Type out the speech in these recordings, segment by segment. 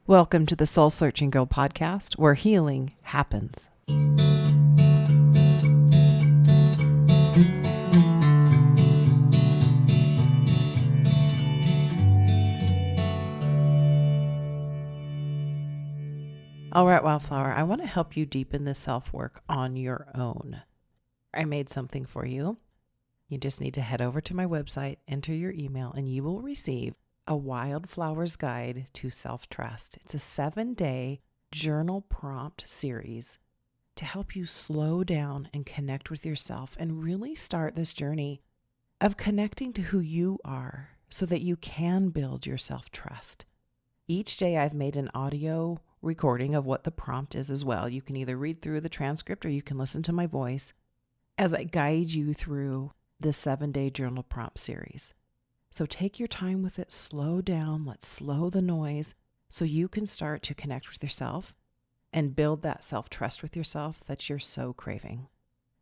Welcome to the Soul Searching Girl podcast, where healing happens. All right, Wildflower, I want to help you deepen this self-work on your own. I made something for you. You just need to head over to my website, enter your email, and you will receive a Wildflower's Guide to Self-Trust. It's a 7-day journal prompt series to help you slow down and connect with yourself and really start this journey of connecting to who you are so that you can build your self-trust. Each day I've made an audio recording of what the prompt is as well. You can either read through the transcript or you can listen to my voice as I guide you through this 7-day journal prompt series. So take your time with it, slow down, let's slow the noise so you can start to connect with yourself and build that self-trust with yourself that you're so craving.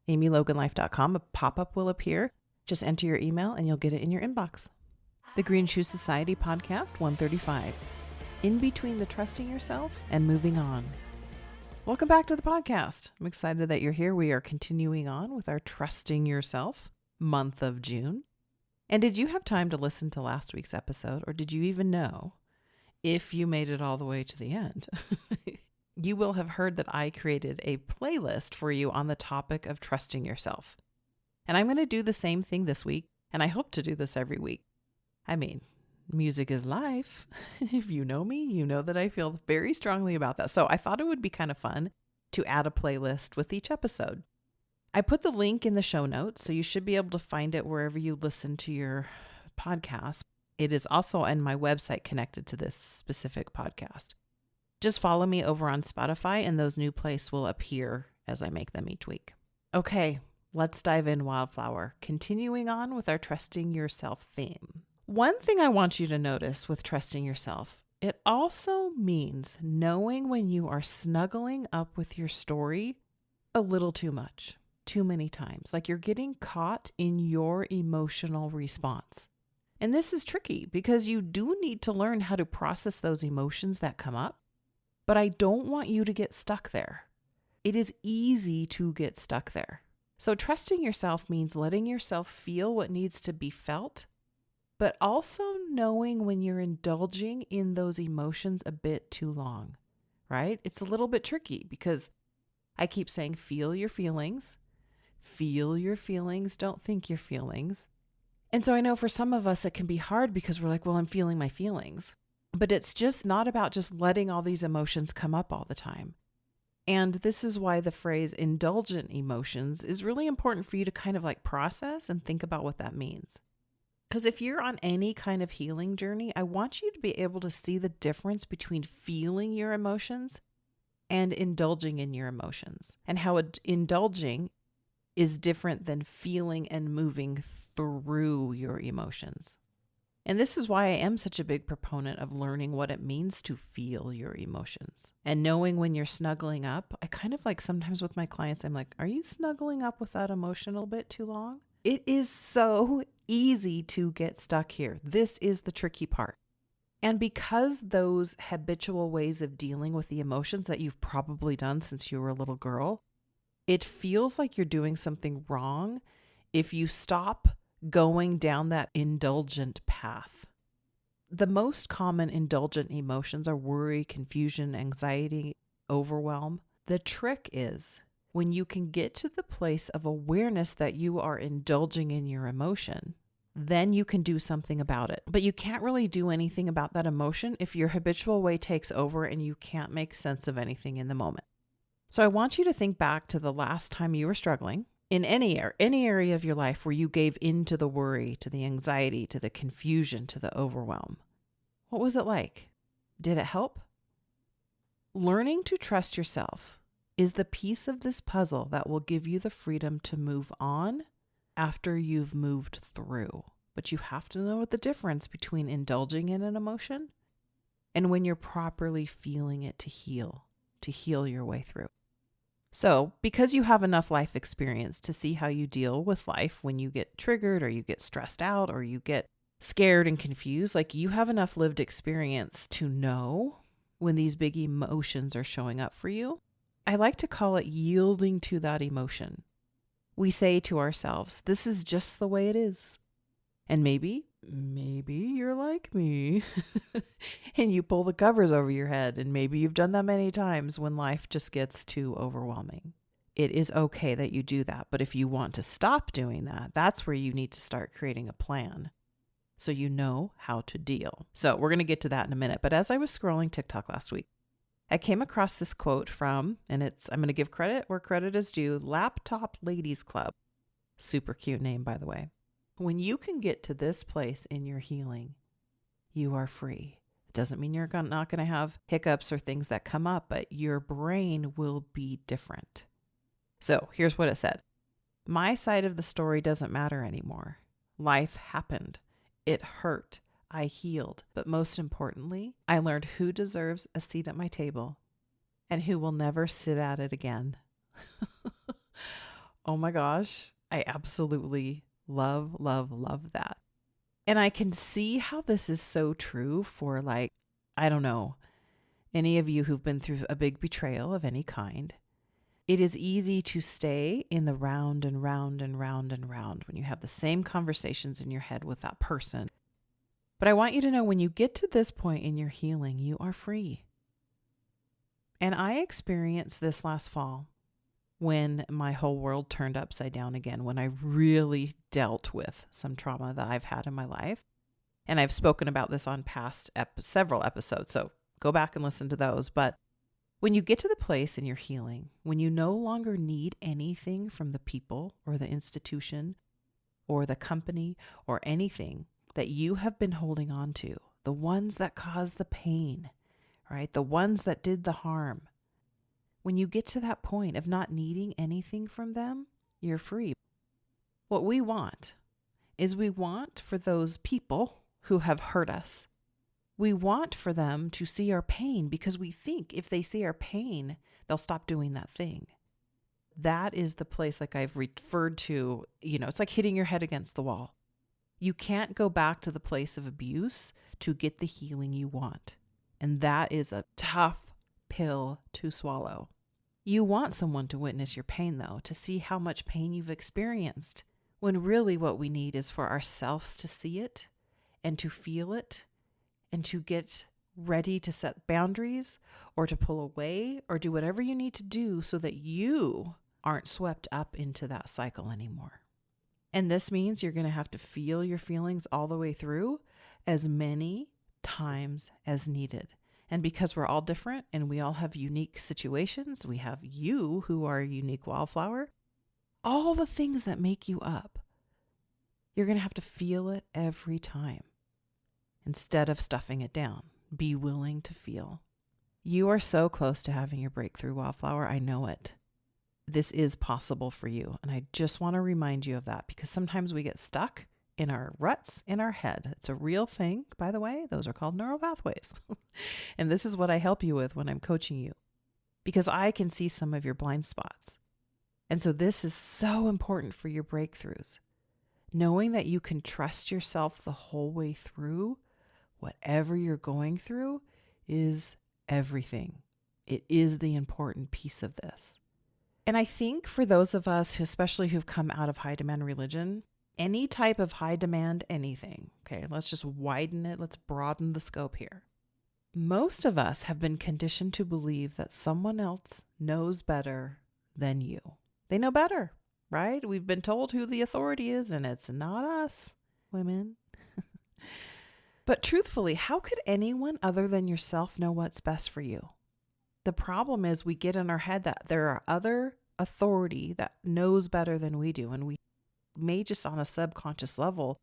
AmyLoganLife.com, a pop-up will appear. Just enter your email and you'll get it in your inbox. The Green Shoe Society podcast 135. In between the trusting yourself and moving on. Welcome back to the podcast. I'm excited that you're here. We are continuing on with our Trusting Yourself month of June. And did you have time to listen to last week's episode, or did you even know, if you made it all the way to the end, you will have heard that I created a playlist for you on the topic of trusting yourself. And I'm going to do the same thing this week, and I hope to do this every week. I mean, music is life. If you know me, you know that I feel very strongly about that. So I thought it would be kind of fun to add a playlist with each episode. I put the link in the show notes, so you should be able to find it wherever you listen to your podcast. It is also on my website connected to this specific podcast. Just follow me over on Spotify, and those new playlists will appear as I make them each week. Okay, let's dive in, Wildflower. Continuing on with our Trusting Yourself theme. One thing I want you to notice with trusting yourself, it also means knowing when you are snuggling up with your story a little too much. Too many times, like you're getting caught in your emotional response. And this is tricky because you do need to learn how to process those emotions that come up, but I don't want you to get stuck there. It is easy to get stuck there. So trusting yourself means letting yourself feel what needs to be felt, but also knowing when you're indulging in those emotions a bit too long, right? It's a little bit tricky because I keep saying, feel your feelings. Feel your feelings, don't think your feelings. And so I know for some of us it can be hard because we're like, well, I'm feeling my feelings. But it's just not about just letting all these emotions come up all the time. And this is why the phrase indulgent emotions is really important for you to kind of like process and think about what that means. Because if you're on any kind of healing journey, I want you to be able to see the difference between feeling your emotions and indulging in your emotions, and how indulging is different than feeling and moving through your emotions. And this is why I am such a big proponent of learning what it means to feel your emotions and knowing when you're snuggling up. I kind of like sometimes with my clients, I'm like, are you snuggling up with that emotion a little bit too long? It is so easy to get stuck here. This is the tricky part. And because those habitual ways of dealing with the emotions that you've probably done since you were a little girl, it feels like you're doing something wrong if you stop going down that indulgent path. The most common indulgent emotions are worry, confusion, anxiety, overwhelm. The trick is when you can get to the place of awareness that you are indulging in your emotion, then you can do something about it. But you can't really do anything about that emotion if your habitual way takes over and you can't make sense of anything in the moment. So I want you to think back to the last time you were struggling in any area of your life where you gave in to the worry, to the anxiety, to the confusion, to the overwhelm. What was it like? Did it help? Learning to trust yourself is the piece of this puzzle that will give you the freedom to move on after you've moved through. But you have to know the difference between indulging in an emotion and when you're properly feeling it to heal your way through. So because you have enough life experience to see how you deal with life when you get triggered or you get stressed out or you get scared and confused, like you have enough lived experience to know when these big emotions are showing up for you. I like to call it yielding to that emotion. We say to ourselves, this is just the way it is. And maybe you're like me and you pull the covers over your head, and maybe you've done that many times when life just gets too overwhelming. It is okay that you do that. But if you want to stop doing that, that's where you need to start creating a plan so you know how to deal. So we're going to get to that in a minute. But as I was scrolling TikTok last week, I came across this quote from, and I'm going to give credit where credit is due, Laptop Ladies Club. Super cute name, by the way. When you can get to this place in your healing, you are free. It doesn't mean you're not going to have hiccups or things that come up, but your brain will be different. So here's what it said. My side of the story doesn't matter anymore. Life happened. It hurt. I healed. But most importantly, I learned who deserves a seat at my table and who will never sit at it again. Oh my gosh. I absolutely love that. And I can see how this is so true for, like, I don't know, any of you who've been through a big betrayal of any kind. It is easy to stay in the round and round and round and round when you have the same conversations in your head with that person. But I want you to know, when you get to this point in your healing, you are free. And I experienced this last fall when my whole world turned upside down again, when I really dealt with some trauma that I've had in my life. And I've spoken about this on past several episodes, so go back and listen to those. But when you get to the place in your healing, when you no longer need anything from the people or the institution or the company or anything that you have been holding on to, the ones that caused the pain, right? The ones that did the harm. When you get to that point of not needing anything from them, you're free. What we want is we want for those people who have hurt us. We want for them to see our pain because we think if they see our pain, they'll stop doing that thing. That is the place, like I've referred to, it's like hitting your head against the wall. You can't go back to the place of abuse to get the healing you want. And that is a tough pill to swallow. You want someone to witness your pain, though, to see how much pain you've experienced, when really what we need is for ourselves to see it and to feel it and to get ready to set boundaries or to pull away or do whatever you need to do so that you aren't swept up into that cycle anymore. And this means you're going to have to feel your feelings all the way through as many times as needed. And because we're all different and we all have unique situations, we have you who are a unique wildflower, all the things that make you up, you're going to have to feel it every time instead of stuffing it down. Be willing to feel. You are so close to having your breakthrough, wildflower. I know it. This is possible for you. And I just want to remind you of that, because sometimes we get stuck in our ruts in our head. It's a real thing, by the way. Those are called neural pathways. And this is what I help you with when I'm coaching you, because I can see some of your blind spots. And so this is so important for your breakthroughs. Knowing that you can trust yourself the whole way through whatever you're going through is everything. It is the important piece of this. And I think for those of us who, especially who've come out of high demand religion, any type of high demand anything, okay, let's just widen it. Let's broaden the scope here. Most of us have been conditioned to believe that someone else knows better than you. They know better, right? We've been told who the authority is, and it's not us, women. But truthfully, how could anyone other than yourself know what's best for you? The problem is we get in our head that there are other authority that knows better than we do, and we may just on a subconscious level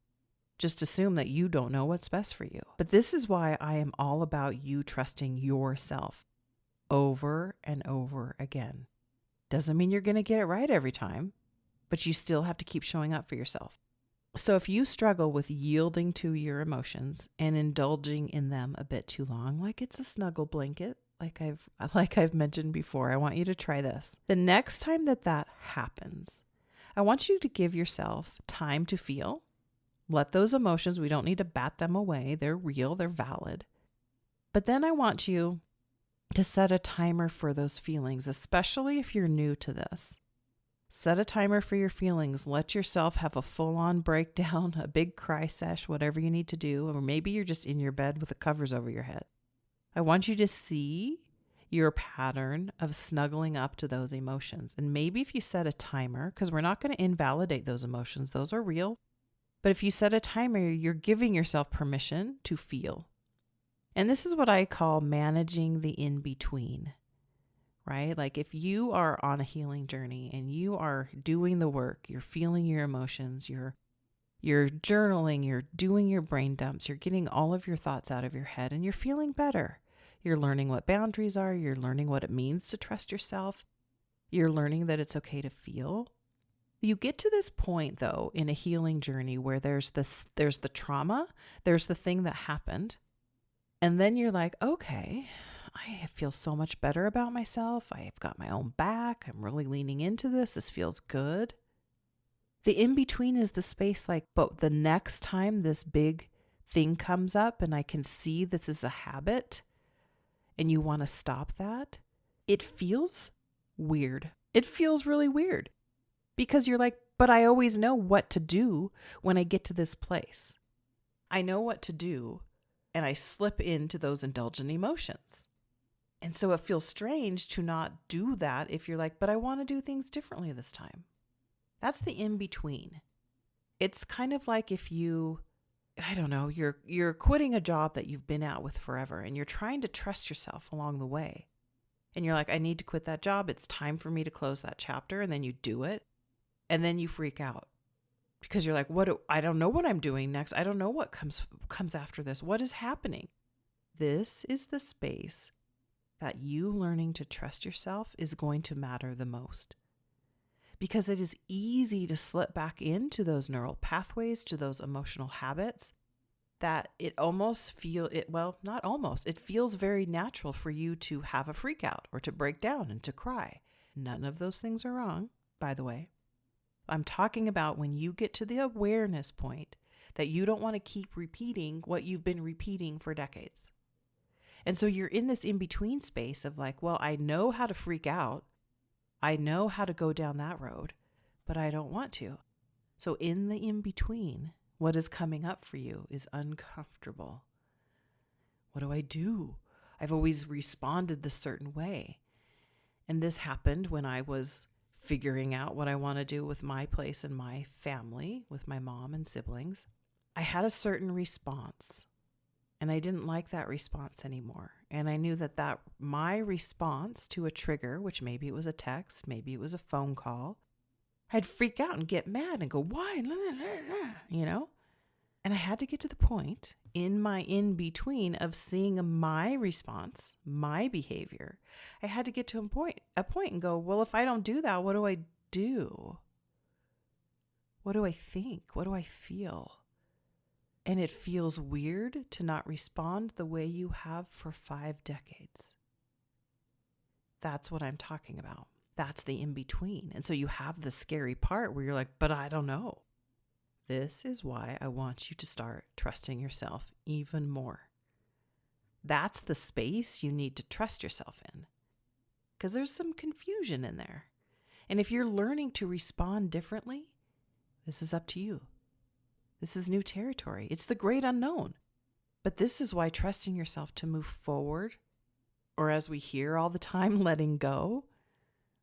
just assume that you don't know what's best for you. But this is why I am all about you trusting yourself over and over again. Doesn't mean you're going to get it right every time, but you still have to keep showing up for yourself. So if you struggle with yielding to your emotions and indulging in them a bit too long, like it's a snuggle blanket, like I've mentioned before, I want you to try this. The next time that happens, I want you to give yourself time to feel. Let those emotions, we don't need to bat them away. They're real, they're valid. But then I want you to set a timer for those feelings, especially if you're new to this. Set a timer for your feelings. Let yourself have a full-on breakdown, a big cry sesh, whatever you need to do. Or maybe you're just in your bed with the covers over your head. I want you to see your pattern of snuggling up to those emotions. And maybe if you set a timer, because we're not going to invalidate those emotions, those are real. But if you set a timer, you're giving yourself permission to feel. And this is what I call managing the in-between, right? Like if you are on a healing journey and you are doing the work, you're feeling your emotions, you're journaling, you're doing your brain dumps, you're getting all of your thoughts out of your head and you're feeling better. You're learning what boundaries are. You're learning what it means to trust yourself. You're learning that it's okay to feel. You get to this point, though, in a healing journey where there's the trauma, there's the thing that happened. And then you're like, okay, I feel so much better about myself. I've got my own back. I'm really leaning into this. This feels good. The in-between is the space like, but the next time this big thing comes up and I can see this is a habit and you want to stop that, it feels weird. It feels really weird because you're like, but I always know what to do when I get to this place. I know what to do and I slip into those indulgent emotions. And so it feels strange to not do that if you're like, but I want to do things differently this time. That's the in-between. It's kind of like if you, I don't know, you're quitting a job that you've been at with forever and you're trying to trust yourself along the way. And you're like, I need to quit that job. It's time for me to close that chapter. And then you do it. And then you freak out because you're like, I don't know what I'm doing next. I don't know what comes after this. What is happening? This is the space that you learning to trust yourself is going to matter the most. Because it is easy to slip back into those neural pathways, to those emotional habits that it feels very natural for you to have a freak out or to break down and to cry. None of those things are wrong, by the way. I'm talking about when you get to the awareness point that you don't want to keep repeating what you've been repeating for decades. And so you're in this in-between space of like, well, I know how to freak out. I know how to go down that road, but I don't want to. So in the in-between, what is coming up for you is uncomfortable. What do I do? I've always responded this certain way. And this happened when I was figuring out what I want to do with my place in my family, with my mom and siblings. I had a certain response, and I didn't like that response anymore. And I knew that my response to a trigger, which maybe it was a text, maybe it was a phone call, I'd freak out and get mad and go, why? You know? And I had to get to the point in my in-between of seeing my response, my behavior. I had to get to a point and go, well, if I don't do that, what do I do? What do I think? What do I feel? And it feels weird to not respond the way you have for 5 decades. That's what I'm talking about. That's the in-between. And so you have the scary part where you're like, but I don't know. This is why I want you to start trusting yourself even more. That's the space you need to trust yourself in. Because there's some confusion in there. And if you're learning to respond differently, this is up to you. This is new territory. It's the great unknown. But this is why trusting yourself to move forward, or as we hear all the time, letting go,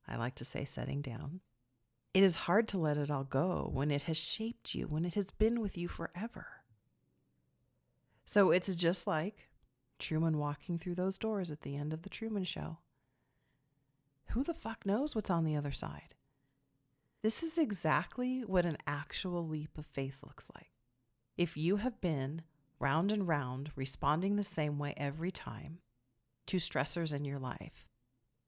I like to say setting down. It is hard to let it all go when it has shaped you, when it has been with you forever. So it's just like Truman walking through those doors at the end of the Truman Show. Who the fuck knows what's on the other side? This is exactly what an actual leap of faith looks like. If you have been round and round, responding the same way every time to stressors in your life,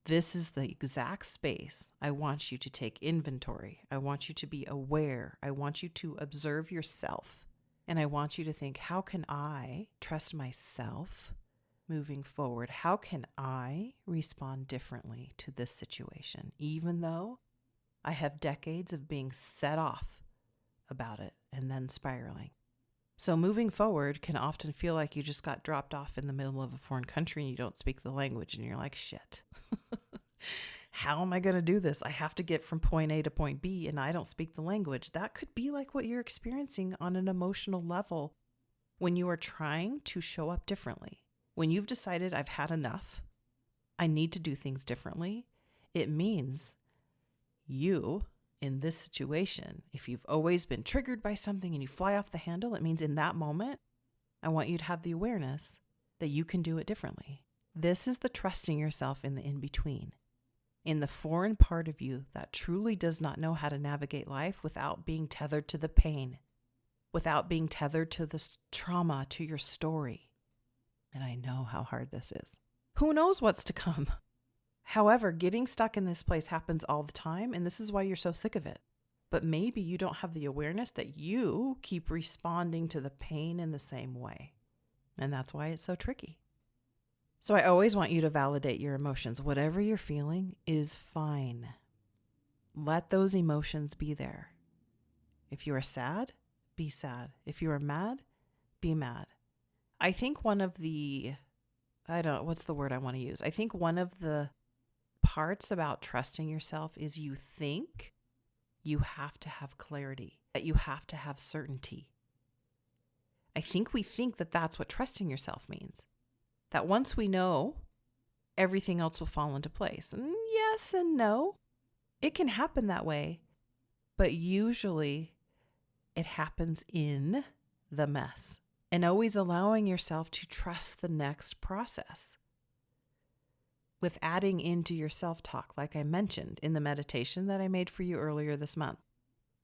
this is the exact space I want you to take inventory. I want you to be aware. I want you to observe yourself. And I want you to think, how can I trust myself moving forward? How can I respond differently to this situation, even though I have decades of being set off about it and then spiraling? So moving forward can often feel like you just got dropped off in the middle of a foreign country and you don't speak the language and you're like, shit, how am I going to do this? I have to get from point A to point B and I don't speak the language. That could be like what you're experiencing on an emotional level when you are trying to show up differently. When you've decided I've had enough, I need to do things differently, it means you, in this situation, if you've always been triggered by something and you fly off the handle, it means in that moment, I want you to have the awareness that you can do it differently. This is the trusting yourself in the in-between, in the foreign part of you that truly does not know how to navigate life without being tethered to the pain, without being tethered to the trauma, to your story. And I know how hard this is. Who knows what's to come? However, getting stuck in this place happens all the time, and this is why you're so sick of it. But maybe you don't have the awareness that you keep responding to the pain in the same way. And that's why it's so tricky. So I always want you to validate your emotions. Whatever you're feeling is fine. Let those emotions be there. If you are sad, be sad. If you are mad, be mad. I think one of the, what's the word I want to use? I think one of the parts about trusting yourself is you think you have to have clarity, that you have to have certainty. I think we think that that's what trusting yourself means. That once we know, everything else will fall into place. And yes and no. It can happen that way, but usually it happens in the mess. And always allowing yourself to trust the next process. With adding into your self-talk, like I mentioned in the meditation that I made for you earlier this month.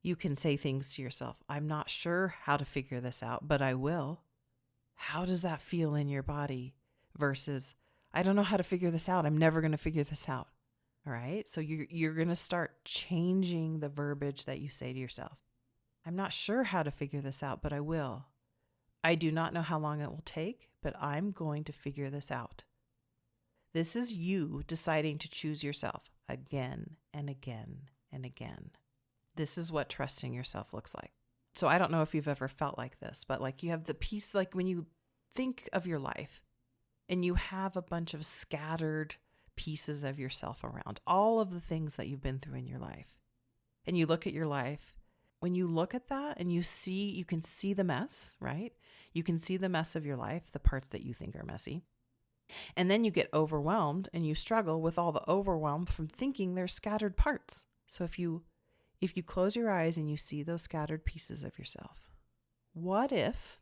You can say things to yourself, I'm not sure how to figure this out, but I will. How does that feel in your body? Versus, I don't know how to figure this out. I'm never going to figure this out. All right? So you're going to start changing the verbiage that you say to yourself. I'm not sure how to figure this out, but I will. I do not know how long it will take, but I'm going to figure this out. This is you deciding to choose yourself again and again and again. This is what trusting yourself looks like. So I don't know if you've ever felt like this, but like you have the piece, like when you think of your life and you have a bunch of scattered pieces of yourself around, all of the things that you've been through in your life. And you look at your life, when you look at that and you can see the mess, right? You can see the mess of your life, the parts that you think are messy. And then you get overwhelmed and you struggle with all the overwhelm from thinking they're scattered parts. So if you close your eyes and you see those scattered pieces of yourself, what if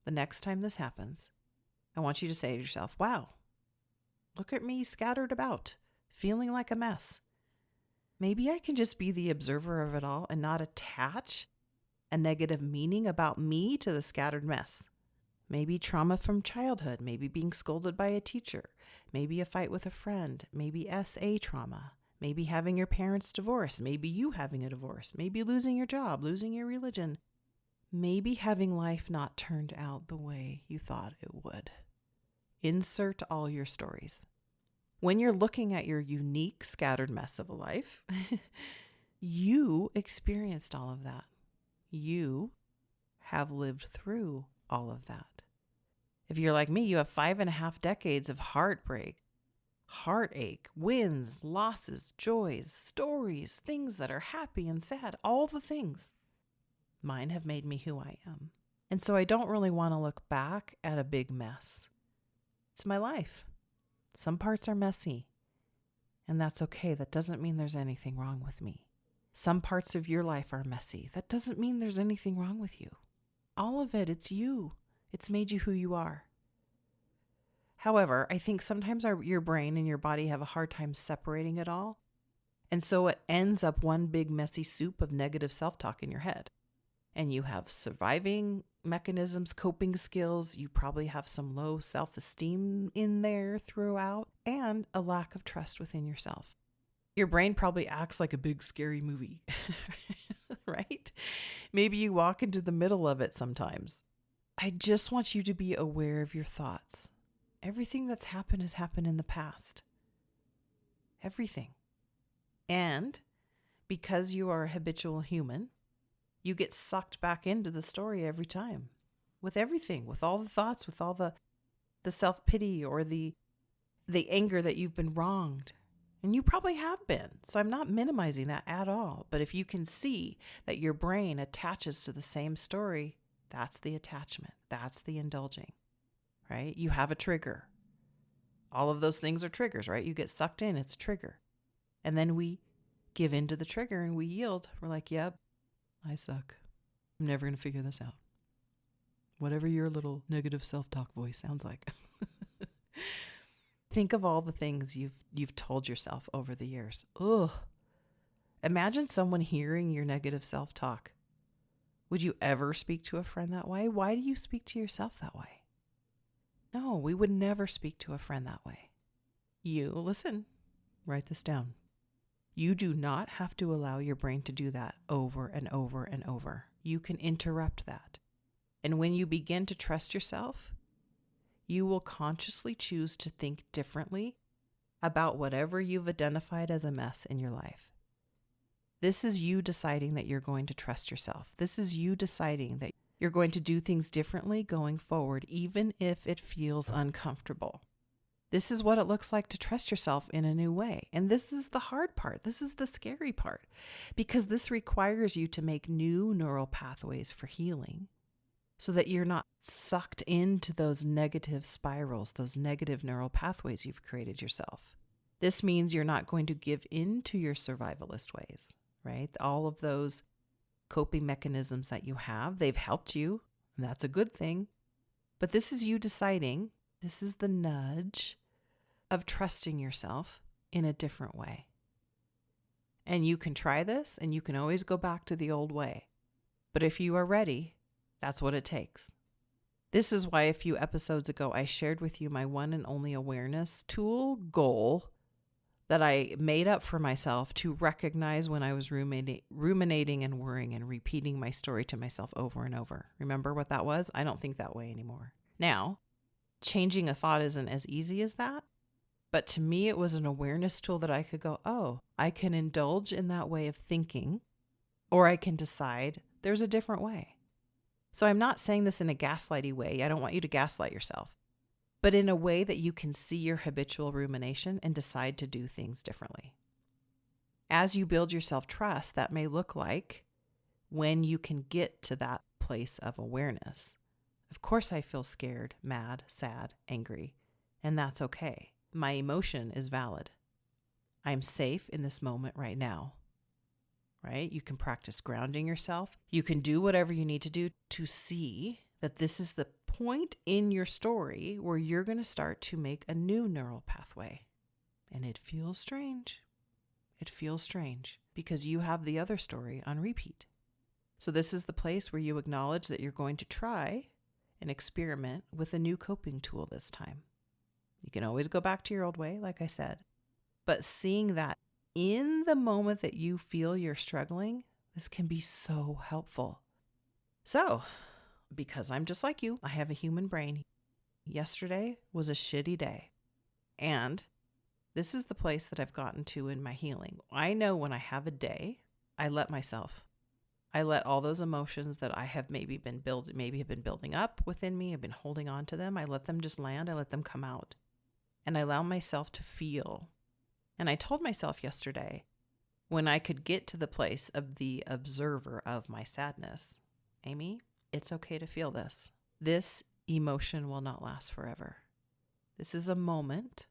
the next time this happens, I want you to say to yourself, wow, look at me scattered about, feeling like a mess. Maybe I can just be the observer of it all and not attach a negative meaning about me to the scattered mess. Maybe trauma from childhood, maybe being scolded by a teacher, maybe a fight with a friend, maybe SA trauma, maybe having your parents divorce, maybe you having a divorce, maybe losing your job, losing your religion, maybe having life not turned out the way you thought it would. Insert all your stories. When you're looking at your unique scattered mess of a life, you experienced all of that. You have lived through all of that. If you're like me, you have 5.5 decades of heartbreak, heartache, wins, losses, joys, stories, things that are happy and sad, all the things. Mine have made me who I am. And so I don't really want to look back at a big mess. It's my life. Some parts are messy, and that's okay. That doesn't mean there's anything wrong with me. Some parts of your life are messy. That doesn't mean there's anything wrong with you. All of it, it's you. It's made you who you are. However, I think sometimes your brain and your body have a hard time separating it all. And so it ends up one big messy soup of negative self-talk in your head. And you have surviving mechanisms, coping skills. You probably have some low self-esteem in there throughout, and a lack of trust within yourself. Your brain probably acts like a big scary movie, right? Maybe you walk into the middle of it sometimes. I just want you to be aware of your thoughts. Everything that's happened has happened in the past. Everything. And because you are a habitual human, you get sucked back into the story every time. with everything, with all the thoughts, with all the self-pity or the anger that you've been wronged. And you probably have been. So I'm not minimizing that at all. But if you can see that your brain attaches to the same story, that's the attachment. That's the indulging, right? You have a trigger. All of those things are triggers, right? You get sucked in, it's a trigger. And then we give into the trigger and we yield. We're like, yep, I suck. I'm never going to figure this out. Whatever your little negative self-talk voice sounds like. Think of all the things you've told yourself over the years. Ugh. Imagine someone hearing your negative self-talk. Would you ever speak to a friend that way? Why do you speak to yourself that way? No, we would never speak to a friend that way. Listen, write this down. You do not have to allow your brain to do that over and over and over. You can interrupt that. And when you begin to trust yourself, you will consciously choose to think differently about whatever you've identified as a mess in your life. This is you deciding that you're going to trust yourself. This is you deciding that you're going to do things differently going forward, even if it feels uncomfortable. This is what it looks like to trust yourself in a new way. And this is the hard part. This is the scary part, because this requires you to make new neural pathways for healing so that you're not sucked into those negative spirals, those negative neural pathways you've created yourself. This means you're not going to give in to your survivalist ways, right? All of those coping mechanisms that you have, they've helped you, and that's a good thing. But this is you deciding, this is the nudge of trusting yourself in a different way. And you can try this, and you can always go back to the old way. But if you are ready, that's what it takes. This is why a few episodes ago I shared with you my one and only awareness tool goal that I made up for myself to recognize when I was ruminating and worrying and repeating my story to myself over and over. Remember what that was? I don't think that way anymore. Now, changing a thought isn't as easy as that, but to me it was an awareness tool that I could go, oh, I can indulge in that way of thinking, or I can decide there's a different way. So I'm not saying this in a gaslighty way. I don't want you to gaslight yourself, but in a way that you can see your habitual rumination and decide to do things differently. As you build your self-trust, that may look like when you can get to that place of awareness. Of course I feel scared, mad, sad, angry, and that's okay. My emotion is valid. I'm safe in this moment right now. Right? You can practice grounding yourself. You can do whatever you need to do to see that this is the point in your story where you're going to start to make a new neural pathway. And it feels strange. It feels strange because you have the other story on repeat. So this is the place where you acknowledge that you're going to try and experiment with a new coping tool this time. You can always go back to your old way, like I said, but seeing that in the moment that you feel you're struggling, this can be so helpful. So, because I'm just like you, I have a human brain. Yesterday was a shitty day. And this is the place that I've gotten to in my healing. I know when I have a day, I let all those emotions that I have maybe have been building up within me, I've been holding on to them. I let them just land. I let them come out. And I allow myself to feel. And I told myself yesterday, when I could get to the place of the observer of my sadness, Amy, it's okay to feel this. This emotion will not last forever. This is a moment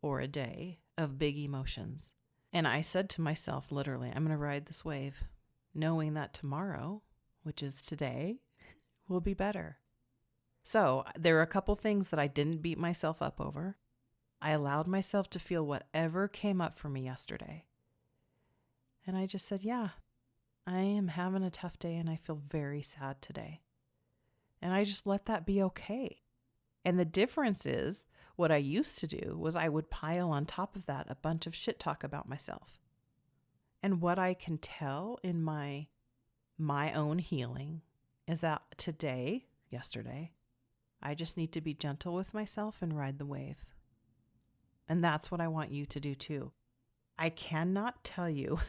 or a day of big emotions. And I said to myself, literally, I'm going to ride this wave, knowing that tomorrow, which is today, will be better. So there are a couple things that I didn't beat myself up over. I allowed myself to feel whatever came up for me yesterday. And I just said, yeah, I am having a tough day and I feel very sad today. And I just let that be okay. And the difference is what I used to do was I would pile on top of that a bunch of shit talk about myself. And what I can tell in my own healing is that yesterday, I just need to be gentle with myself and ride the wave. And that's what I want you to do too. I cannot tell you,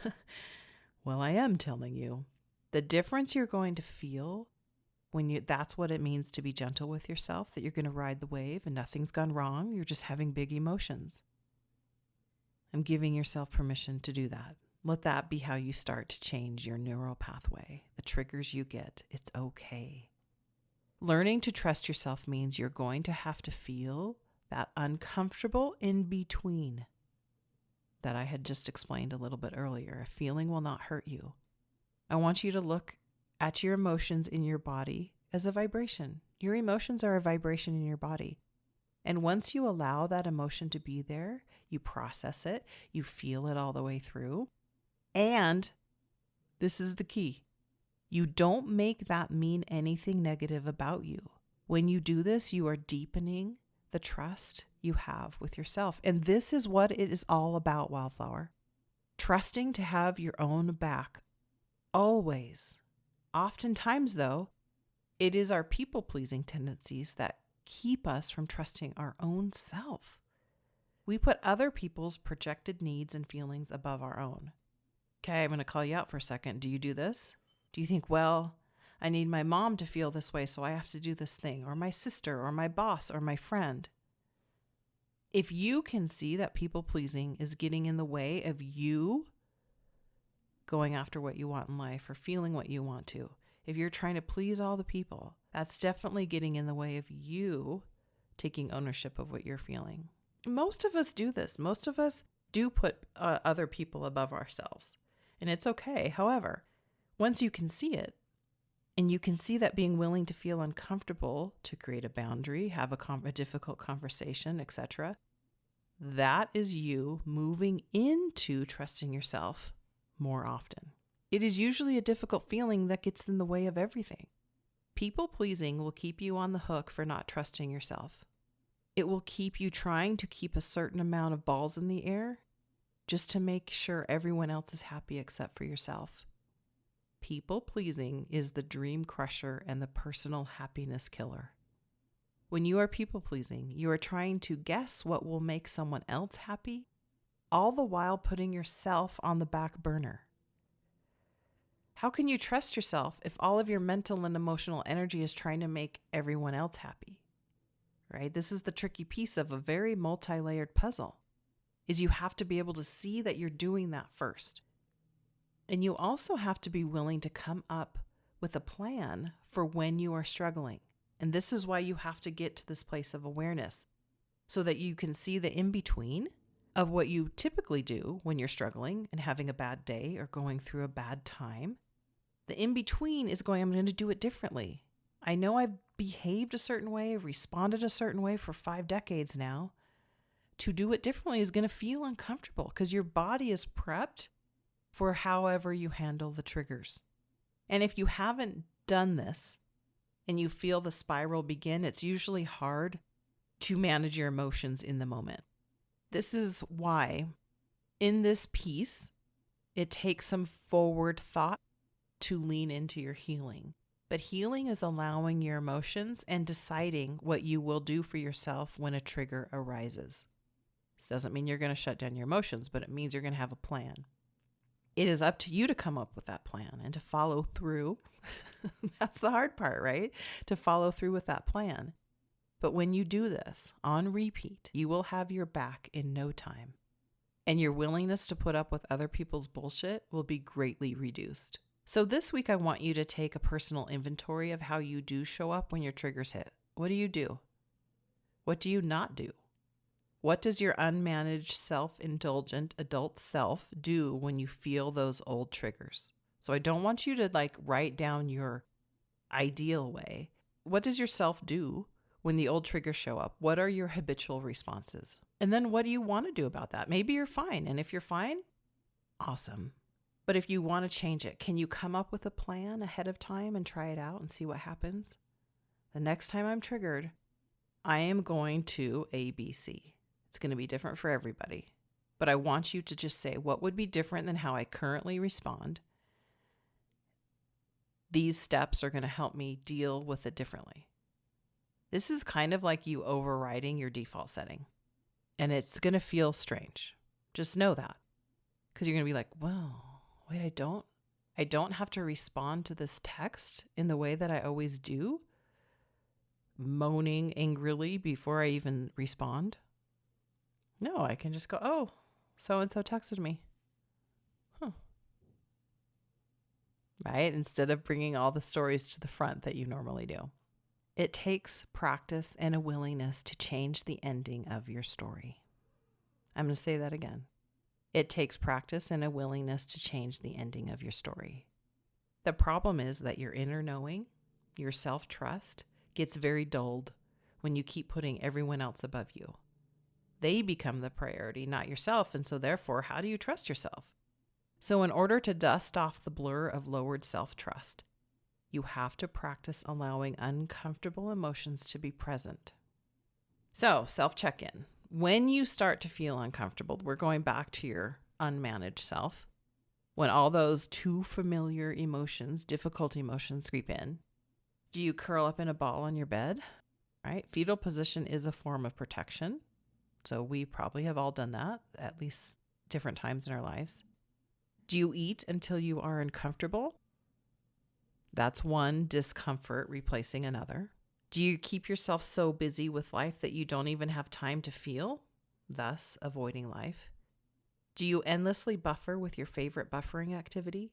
well, I am telling you, the difference you're going to feel That's what it means to be gentle with yourself, that you're going to ride the wave and nothing's gone wrong. You're just having big emotions. I'm giving yourself permission to do that. Let that be how you start to change your neural pathway. The triggers you get, it's okay. Learning to trust yourself means you're going to have to feel that uncomfortable in between that I had just explained a little bit earlier. A feeling will not hurt you. I want you to look at your emotions in your body as a vibration. Your emotions are a vibration in your body. And once you allow that emotion to be there, you process it, you feel it all the way through. And this is the key. You don't make that mean anything negative about you. When you do this, you are deepening the trust you have with yourself. And this is what it is all about, Wildflower. Trusting to have your own back. Always. Oftentimes, though, it is our people-pleasing tendencies that keep us from trusting our own self. We put other people's projected needs and feelings above our own. Okay, I'm going to call you out for a second. Do you do this? Do you think, well, I need my mom to feel this way, so I have to do this thing, or my sister, or my boss, or my friend? If you can see that people-pleasing is getting in the way of you going after what you want in life or feeling what you want to, if you're trying to please all the people, that's definitely getting in the way of you taking ownership of what you're feeling. Most of us do this. Most of us do put other people above ourselves, and it's okay. However, once you can see it, and you can see that being willing to feel uncomfortable to create a boundary, have a difficult conversation, etc., that is you moving into trusting yourself more often. It is usually a difficult feeling that gets in the way of everything. People pleasing will keep you on the hook for not trusting yourself. It will keep you trying to keep a certain amount of balls in the air just to make sure everyone else is happy except for yourself. People pleasing is the dream crusher and the personal happiness killer. When you are people pleasing, you are trying to guess what will make someone else happy, all the while putting yourself on the back burner. How can you trust yourself if all of your mental and emotional energy is trying to make everyone else happy? Right? This is the tricky piece of a very multi-layered puzzle, is you have to be able to see that you're doing that first. And you also have to be willing to come up with a plan for when you are struggling. And this is why you have to get to this place of awareness so that you can see the in-between of what you typically do when you're struggling and having a bad day or going through a bad time. The in-between is going, I'm going to do it differently. I know I've behaved a certain way, responded a certain way for 5 decades now. To do it differently is going to feel uncomfortable because your body is prepped for however you handle the triggers. And if you haven't done this and you feel the spiral begin, it's usually hard to manage your emotions in the moment. This is why in this piece, it takes some forward thought to lean into your healing. But healing is allowing your emotions and deciding what you will do for yourself when a trigger arises. This doesn't mean you're going to shut down your emotions, but it means you're going to have a plan. It is up to you to come up with that plan and to follow through. That's the hard part, right? To follow through with that plan. But when you do this on repeat, you will have your back in no time. And your willingness to put up with other people's bullshit will be greatly reduced. So this week, I want you to take a personal inventory of how you do show up when your triggers hit. What do you do? What do you not do? What does your unmanaged, self-indulgent adult self do when you feel those old triggers? So I don't want you to write down your ideal way. What does your self do when the old triggers show up? What are your habitual responses? And then what do you want to do about that? Maybe you're fine. And if you're fine, awesome. But if you want to change it, can you come up with a plan ahead of time and try it out and see what happens? The next time I'm triggered, I am going to ABC. It's going to be different for everybody. But I want you to just say, what would be different than how I currently respond? These steps are going to help me deal with it differently. This is kind of like you overriding your default setting. And it's going to feel strange. Just know that. Because you're going to be like, well, wait, I don't I don't have to respond to this text in the way that I always do, moaning angrily before I even respond. No, I can just go, oh, so-and-so texted me. Huh. Right? Instead of bringing all the stories to the front that you normally do. It takes practice and a willingness to change the ending of your story. I'm going to say that again. It takes practice and a willingness to change the ending of your story. The problem is that your inner knowing, your self-trust, gets very dulled when you keep putting everyone else above you. They become the priority, not yourself, and so therefore, how do you trust yourself? So in order to dust off the blur of lowered self-trust, you have to practice allowing uncomfortable emotions to be present. So, self-check-in. When you start to feel uncomfortable, we're going back to your unmanaged self. When all those too familiar emotions, difficult emotions creep in, do you curl up in a ball on your bed? Right? Fetal position is a form of protection. So we probably have all done that at least different times in our lives. Do you eat until you are uncomfortable? That's one discomfort replacing another. Do you keep yourself so busy with life that you don't even have time to feel, thus avoiding life? Do you endlessly buffer with your favorite buffering activity?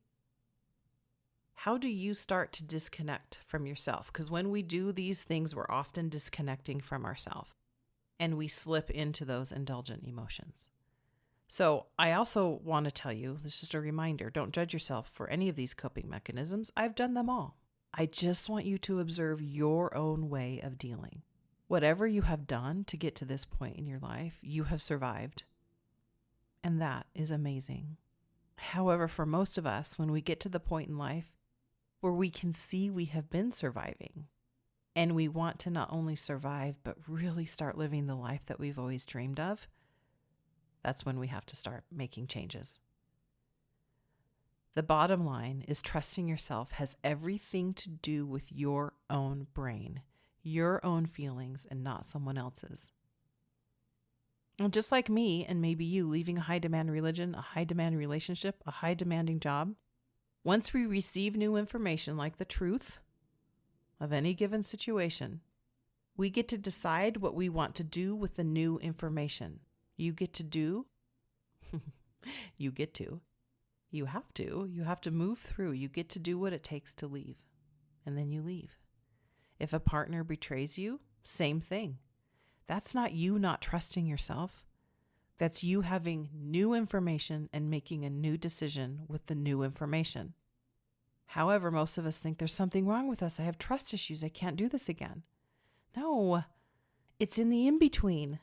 How do you start to disconnect from yourself? Because when we do these things, we're often disconnecting from ourselves, and we slip into those indulgent emotions. So I also want to tell you, this is just a reminder, don't judge yourself for any of these coping mechanisms. I've done them all. I just want you to observe your own way of dealing. Whatever you have done to get to this point in your life, you have survived. And that is amazing. However, for most of us, when we get to the point in life where we can see we have been surviving, and we want to not only survive, but really start living the life that we've always dreamed of, that's when we have to start making changes. The bottom line is trusting yourself has everything to do with your own brain, your own feelings, and not someone else's. And just like me and maybe you leaving a high-demand religion, a high-demand relationship, a high-demanding job, once we receive new information like the truth of any given situation, we get to decide what we want to do with the new information. You get to do, you have to move through. You get to do what it takes to leave. And then you leave. If a partner betrays you, same thing. That's not you not trusting yourself. That's you having new information and making a new decision with the new information. However, most of us think there's something wrong with us. I have trust issues. I can't do this again. No, it's in the in-between.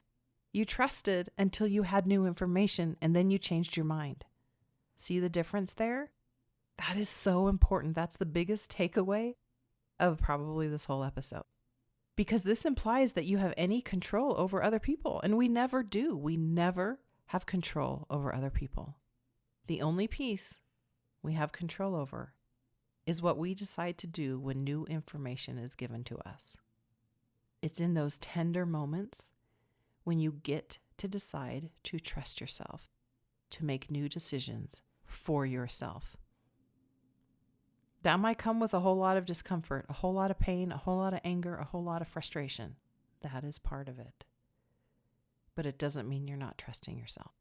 You trusted until you had new information and then you changed your mind. See the difference there? That is so important. That's the biggest takeaway of probably this whole episode. Because this implies that you have any control over other people. And we never do. We never have control over other people. The only piece we have control over is what we decide to do when new information is given to us. It's in those tender moments when you get to decide to trust yourself, to make new decisions for yourself. That might come with a whole lot of discomfort, a whole lot of pain, a whole lot of anger, a whole lot of frustration. That is part of it. But it doesn't mean you're not trusting yourself.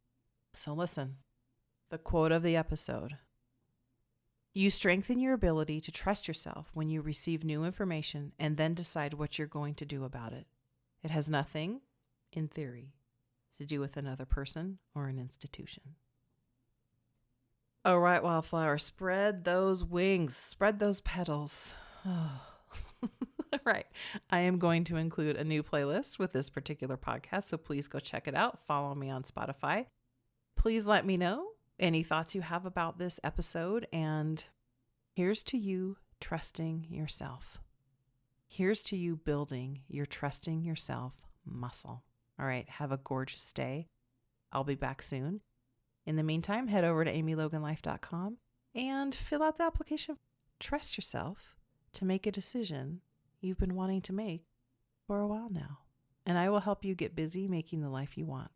So listen, the quote of the episode. You strengthen your ability to trust yourself when you receive new information and then decide what you're going to do about it. It has nothing, in theory, to do with another person or an institution. All right, wildflower, spread those wings, spread those petals. Oh. All right. I am going to include a new playlist with this particular podcast, so please go check it out. Follow me on Spotify. Please let me know any thoughts you have about this episode, and here's to you trusting yourself. Here's to you building your trusting yourself muscle. All right, have a gorgeous day. I'll be back soon. In the meantime, head over to amyloganlife.com and fill out the application. Trust yourself to make a decision you've been wanting to make for a while now. And I will help you get busy making the life you want.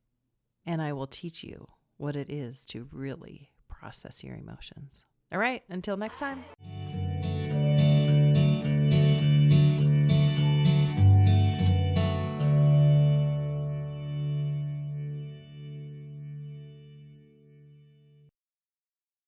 And I will teach you what it is to really process your emotions. All right, until next time.